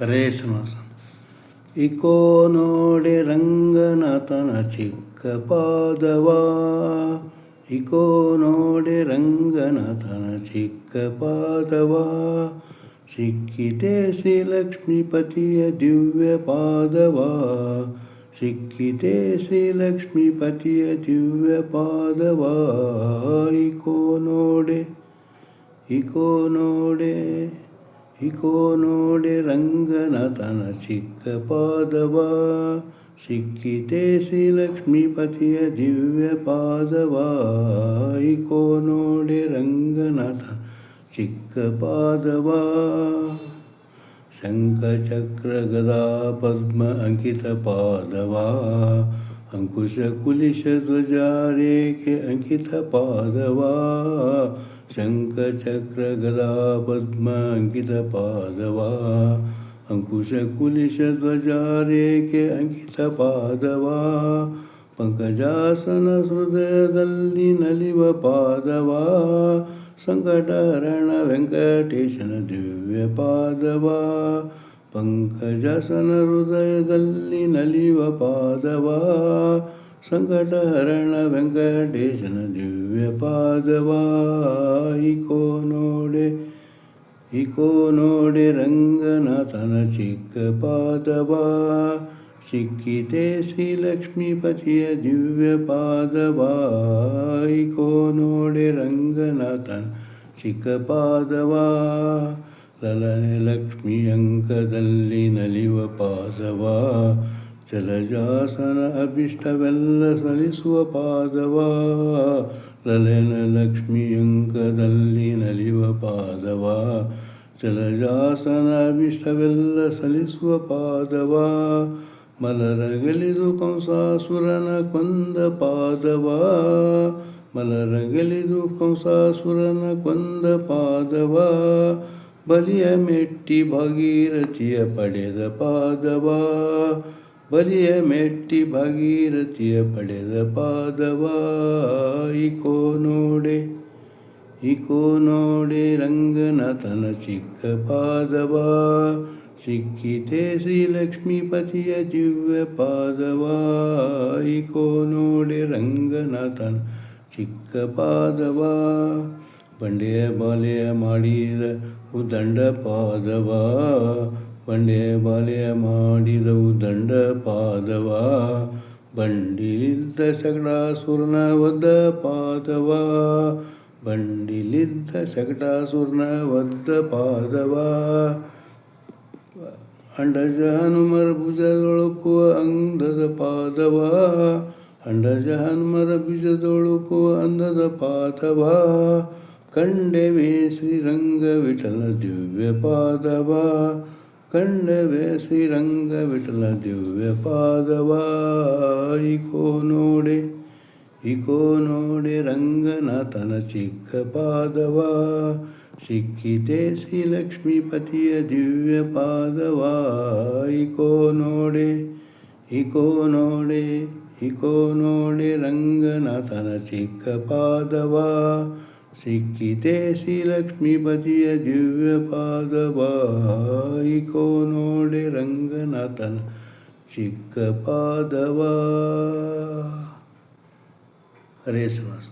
ಹರೇ Srinivasa. Eco ನೋಡೆ ರಂಗನಾಥನ ಚಿಕ್ಕ ಪಾದವ, ಇಕೋ ನೋಡೆ ರಂಗನಾಥನ ಚಿಕ್ಕ ಪಾದವ, ಸಿಕ್ಕಿತೆ ಶ್ರೀ ಲಕ್ಷ್ಮೀಪತಿಯ ದಿವ್ಯ ಪಾದವ, ಸಿಕ್ಕಿತೆ ಶ್ರೀ ಲಕ್ಷ್ಮೀಪತಿಯ ದಿವ್ಯ ಪಾದವ. ಇಕೋ ನೋಡೆ, ಇಕೋ ನೋಡೆ, ಇಕೋ ನೋಡೆ ರಂಗನಾಥನ ಚಿಕ್ಕ ಪಾದವ, ಸಿಕ್ಕಿತೆ ಶ್ರೀ ಲಕ್ಷ್ಮೀಪತಿಯ ದಿವ್ಯ ಪಾದವ. ಇಕೋ ನೋಡೆ ರಂಗನಾಥನ ಚಿಕ್ಕ ಪಾದವ, ಶಂಖ ಚಕ್ರ ಗದಾ ಪದ್ಮ ಅಂಕಿತ ಪಾದವ, ಅಂಕುಶ ಕುಲಿಶ ಧ್ವಜ ರೇಖೆ ಅಂಕಿತ ಪಾದವ, ಶಂಖ ಚಕ್ರ ಗದಾ ಪದ್ಮ ಅಂಕಿತ ಪಾದವ, ಅಂಕುಶ ಕುಲಿಶ ಧ್ವಜ ರೇಖೆ ಅಂಕಿತ ಪಾದವ, ಪಂಕಜಾಸನ ಹೃದಯದಲ್ಲಿ ನಲಿವ ಪಾದವ, ಸಂಕಟಹರಣ ವೆಂಕಟೇಶನ ದಿವ್ಯ ಪಾದವ, ಪಂಕಜಾಸನ ಹೃದಯದಲ್ಲಿ ನಲಿವ ಪಾದವ, ಸಂಕಟಹರಣ ವೆಂಕಟೇಶನ ದಿವ್ಯ ಪಾದವ. ಇಕೋ ನೋಡೆ, ಇಕೋ ನೋಡೆ ರಂಗನಾಥನ ಚಿಕ್ಕ ಪಾದವ, ಸಿಕ್ಕಿತೆ ಶ್ರೀ ಲಕ್ಷ್ಮೀಪತಿಯ ದಿವ್ಯ ಪಾದವ. ಇಕೋ ನೋಡೆ ರಂಗನಾಥನ ಚಿಕ್ಕ ಪಾದವ, ಲಲನೆ ಲಕ್ಷ್ಮಿ ಅಂಕದಲ್ಲಿ ನಲಿವ ಪಾದವ, ಜಲಜಾಸನ ಅಭಿಷ್ಟವೆಲ್ಲ ಸಲ್ಲಿಸುವ ಪಾದವ, ಲಲನ ಲಕ್ಷ್ಮಿ ಅಂಕದಲ್ಲಿ ನಲಿವ ಪಾದವ, ಜಲಜಾಸನ ಅಭಿಷ್ಟವೆಲ್ಲ ಸಲ್ಲಿಸುವ ಪಾದವ, ಮಲರಗಲಿದು ಕಂಸಾಸುರನ ಕೊಂದ ಪಾದವ, ಮಲರಗಲಿದು ಕಂಸಾಸುರನ ಕೊಂದ ಪಾದವ, ಬಲಿಯ ಮೆಟ್ಟಿ ಭಾಗೀರಥಿಯ ಪಡೆದ ಪಾದವ, ಬಲಿಯ ಮೆಟ್ಟಿ ಭಾಗೀರಥಿಯ ಪಡೆದ ಪಾದವ. ಇಕೋ ನೋಡೆ, ಇಕೋ ನೋಡೆ ರಂಗನಾಥನ ಚಿಕ್ಕ ಪಾದವ, ಸಿಕ್ಕಿತೆ ಶ್ರೀ ಲಕ್ಷ್ಮೀಪತಿಯ ದಿವ್ಯ ಪಾದವ. ಇಕೋ ನೋಡೆ ರಂಗನಾಥನ ಚಿಕ್ಕ ಪಾದವ, ಬಂಡೆಯ ಬಾಲೆಯ ಮಾಡಿದ ಉದಂಡ ಪಾದವ, ಬಂಡೆಯ ಬಾಲೆಯ ಮಾಡಿದ ಉದಂಡ ಪಾದವ, ಬಂಡಿಲಿದ್ದ ಶಕಟಾಸುರನ ಒದ್ದ ಪಾದವ, ಬಂಡಿಲಿದ್ದ ಶಕಟಾಸುರನ ಒದ್ದ ಪಾದವ, ಅಂಡಜ ಹನುಮರ ಭುಜದೊಳುಕುವ ಅಂದದ ಪಾದವ, ಅಂಡಜ ಹನುಮರ ಭುಜದೊಳುಕುವ ಅಂದದ ಪಾದವ, ಕಂಡೆವೆ ಶ್ರೀರಂಗ ವಿಠಲ ದಿವ್ಯ ಪಾದವ, ಕಂಡವೆ ಶ್ರೀರಂಗ ವಿಠಲ ದಿವ್ಯ ಪಾದವ. ಇಕೋ ನೋಡೆ, ಇಕೋ ನೋಡೆ ರಂಗನಾಥನ ಚಿಕ್ಕ ಪಾದವ, ಸಿಕ್ಕಿತೆ ಶ್ರೀ ಲಕ್ಷ್ಮೀಪತಿಯ ದಿವ್ಯ ಪಾದವ. ಇಕೋ ನೋಡೆ, ಇಕೋ ನೋಡೆ, ಇಕೋ ನೋಡೆ ರಂಗನಾಥನ ಚಿಕ್ಕ ಪಾದವ, ಸಿಕ್ಕಿತೆ ಶ್ರೀ ಲಕ್ಷ್ಮೀಪತಿಯ ದಿವ್ಯ ಪಾದವ. ಇಕೋ ನೋಡೆ ರಂಗನಾಥನ ಚಿಕ್ಕ ಪಾದವ. ಹರೇ ಶ್ರೀನಿವಾಸ.